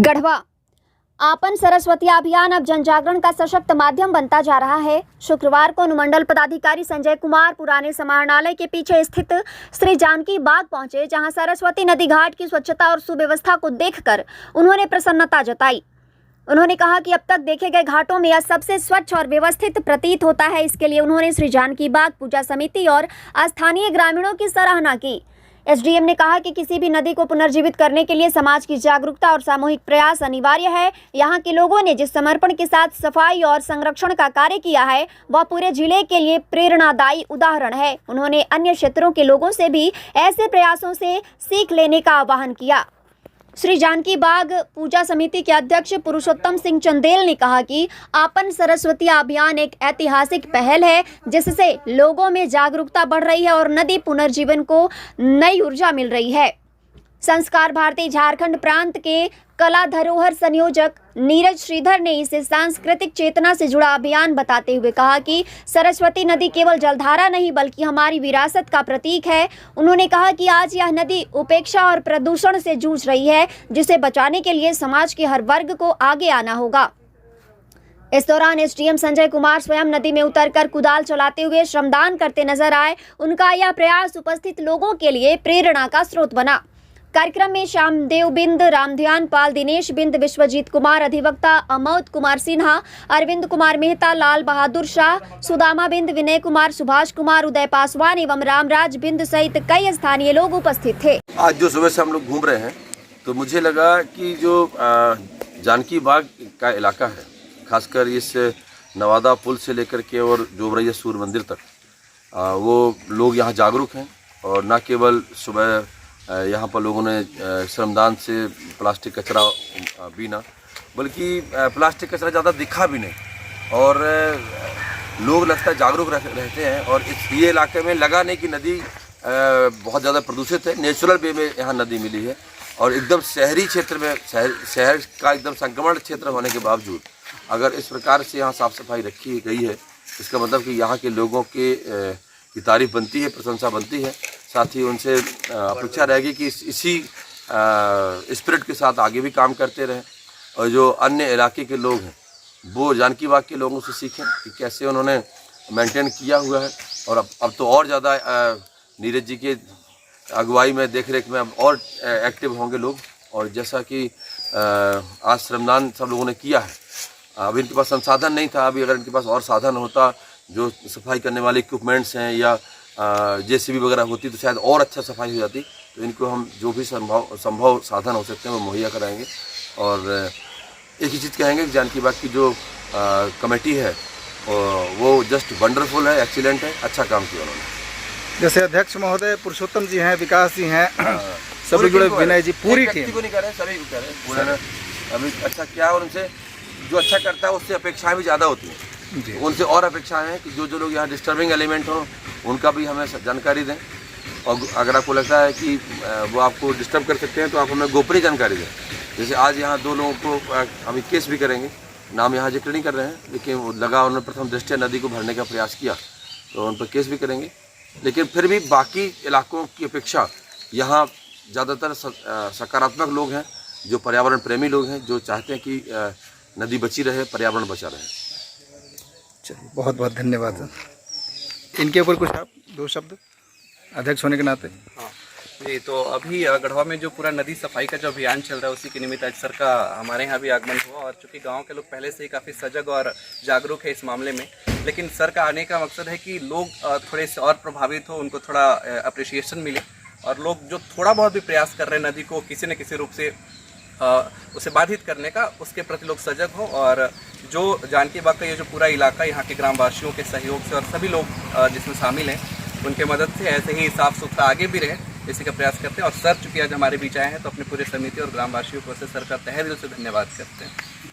गढ़वा आपन सरस्वती अभियान अब जन जागरण का सशक्त माध्यम बनता जा रहा है। शुक्रवार को अनुमंडल पदाधिकारी संजय कुमार पुराने समाहरणालय के पीछे स्थित श्री जानकी बाग पहुंचे, जहां सरस्वती नदी घाट की स्वच्छता और सुव्यवस्था को देखकर उन्होंने प्रसन्नता जताई। उन्होंने कहा कि अब तक देखे गए घाटों में यह सबसे स्वच्छ और व्यवस्थित प्रतीत होता है। इसके लिए उन्होंने श्री जानकी बाग पूजा समिति और स्थानीय ग्रामीणों की सराहना की। एसडीएम ने कहा कि किसी भी नदी को पुनर्जीवित करने के लिए समाज की जागरूकता और सामूहिक प्रयास अनिवार्य है। यहाँ के लोगों ने जिस समर्पण के साथ सफाई और संरक्षण का कार्य किया है, वह पूरे जिले के लिए प्रेरणादायी उदाहरण है। उन्होंने अन्य क्षेत्रों के लोगों से भी ऐसे प्रयासों से सीख लेने का आह्वान किया। श्री जानकी बाग पूजा समिति के अध्यक्ष पुरुषोत्तम सिंह चंदेल ने कहा कि आपन सरस्वती अभियान एक ऐतिहासिक पहल है, जिससे लोगों में जागरूकता बढ़ रही है और नदी पुनर्जीवन को नई ऊर्जा मिल रही है। संस्कार भारती झारखंड प्रांत के कला धरोहर संयोजक नीरज श्रीधर ने इसे सांस्कृतिक चेतना से जुड़ा अभियान बताते हुए कहा कि सरस्वती नदी केवल जलधारा नहीं बल्कि हमारी विरासत का प्रतीक है। उन्होंने कहा कि आज यह नदी उपेक्षा और प्रदूषण से जूझ रही है, जिसे बचाने के लिए समाज के हर वर्ग को आगे आना होगा। इस दौरान एसडीएम संजय कुमार स्वयं नदी में उतरकर कुदाल चलाते हुए श्रमदान करते नजर आए। उनका यह प्रयास उपस्थित लोगों के लिए प्रेरणा का स्रोत बना। कार्यक्रम में श्यामदेव बिंद, रामध्यान पाल, दिनेश बिंद, विश्वजीत कुमार, अधिवक्ता अमोद कुमार सिन्हा, अरविंद कुमार मेहता, लाल बहादुर शाह, सुदामा बिंद, विनय कुमार, सुभाष कुमार, उदय पासवान एवं रामराज बिंद सहित कई स्थानीय लोग उपस्थित थे। आज जो सुबह से हम लोग घूम रहे हैं तो मुझे लगा कि जो जानकी बाग का इलाका है, खासकर इस नवादा पुल से लेकर के और जोबरैया सूर्य मंदिर तक, वो लोग यहाँ जागरूक हैं। और न केवल सुबह यहाँ पर लोगों ने श्रमदान से प्लास्टिक कचरा बीना, बल्कि प्लास्टिक कचरा ज़्यादा दिखा भी नहीं और लोग लगता है जागरूक रहते हैं। और ये इलाके में लगा नहीं कि नदी बहुत ज़्यादा प्रदूषित है, नेचुरल वे में यहाँ नदी मिली है। और एकदम शहरी क्षेत्र में, शहर का एकदम संक्रमण क्षेत्र होने के बावजूद अगर इस प्रकार से यहाँ साफ़ सफाई रखी गई है, इसका मतलब कि यहाँ के लोगों की तारीफ बनती है, प्रशंसा बनती है। साथ ही उनसे अपेक्षा रहेगी कि इसी स्पिरिट के साथ आगे भी काम करते रहें और जो अन्य इलाके के लोग हैं वो जानकी बाग के लोगों से सीखें कि कैसे उन्होंने मेंटेन किया हुआ है। और अब तो और ज़्यादा नीरज जी के अगुवाई में, देख रेख में अब और एक्टिव होंगे लोग। और जैसा कि आज श्रमदान सब लोगों ने किया है, अभी इनके पास संसाधन नहीं था, अभी अगर इनके पास और साधन होता, जो सफाई करने वाले इक्विपमेंट्स हैं या जेसीबी वगैरह होती, तो शायद और अच्छा सफाई हो जाती। तो इनको हम जो भी संभव साधन हो सकते हैं वो मुहैया कराएंगे। और एक ही चीज़ कहेंगे कि जानकी बाग की जो कमेटी है वो जस्ट वंडरफुल है, एक्सीलेंट है, अच्छा काम किया उन्होंने। जैसे अध्यक्ष महोदय पुरुषोत्तम जी हैं, विकास जी हैं, सभी जुड़े, विनय जी, पूरी टीम को नहीं कर रहे, सभी को कर रहे हैं। अभी अच्छा क्या है, और उनसे जो अच्छा करता है उससे अपेक्षाएं भी ज़्यादा होती हैं। उनसे और अपेक्षाएं हैं कि जो लोग यहाँ डिस्टर्बिंग एलिमेंट हो उनका भी हमें जानकारी दें। और अगर आपको लगता है कि वो आपको डिस्टर्ब कर सकते हैं तो आप हमें गोपनीय जानकारी दें। जैसे आज यहाँ 2 लोगों को हम केस भी करेंगे, नाम यहाँ जिक्र नहीं कर रहे हैं, लेकिन वो लगा उन्होंने प्रथम दृष्टया नदी को भरने का प्रयास किया तो उन पर केस भी करेंगे। लेकिन फिर भी बाकी इलाकों की अपेक्षा यहाँ ज़्यादातर सकारात्मक लोग हैं, जो पर्यावरण प्रेमी लोग हैं, जो चाहते हैं कि नदी बची रहे, पर्यावरण बचा रहे। चलिए, बहुत बहुत धन्यवाद। इनके ऊपर कुछ आप 2 शब्द अध्यक्ष होने के नाते। हाँ जी, तो अभी गढ़वा में जो पूरा नदी सफाई का जो अभियान चल रहा है, उसी के निमित्त आज सर का हमारे यहाँ भी आगमन हुआ। और चूँकि गांव के लोग पहले से ही काफ़ी सजग और जागरूक है इस मामले में, लेकिन सर का आने का मकसद है कि लोग थोड़े से और प्रभावित हो, उनको थोड़ा अप्रिसिएशन मिले और लोग जो थोड़ा बहुत भी प्रयास कर रहे हैं नदी को किसी न किसी रूप से उसे बाधित करने का, उसके प्रति लोग सजग हो। और जो जानकी बाग का ये जो पूरा इलाका यहाँ के ग्रामवासियों के सहयोग से और सभी लोग जिसमें शामिल हैं, उनके मदद से ऐसे ही साफ़ सुथरा आगे भी रहे, इसी का प्रयास करते हैं। और सर चूँकि आज हमारे बीच आए हैं तो अपने पूरे समिति और ग्रामवासियों को सर का तहे दिल से धन्यवाद करते हैं।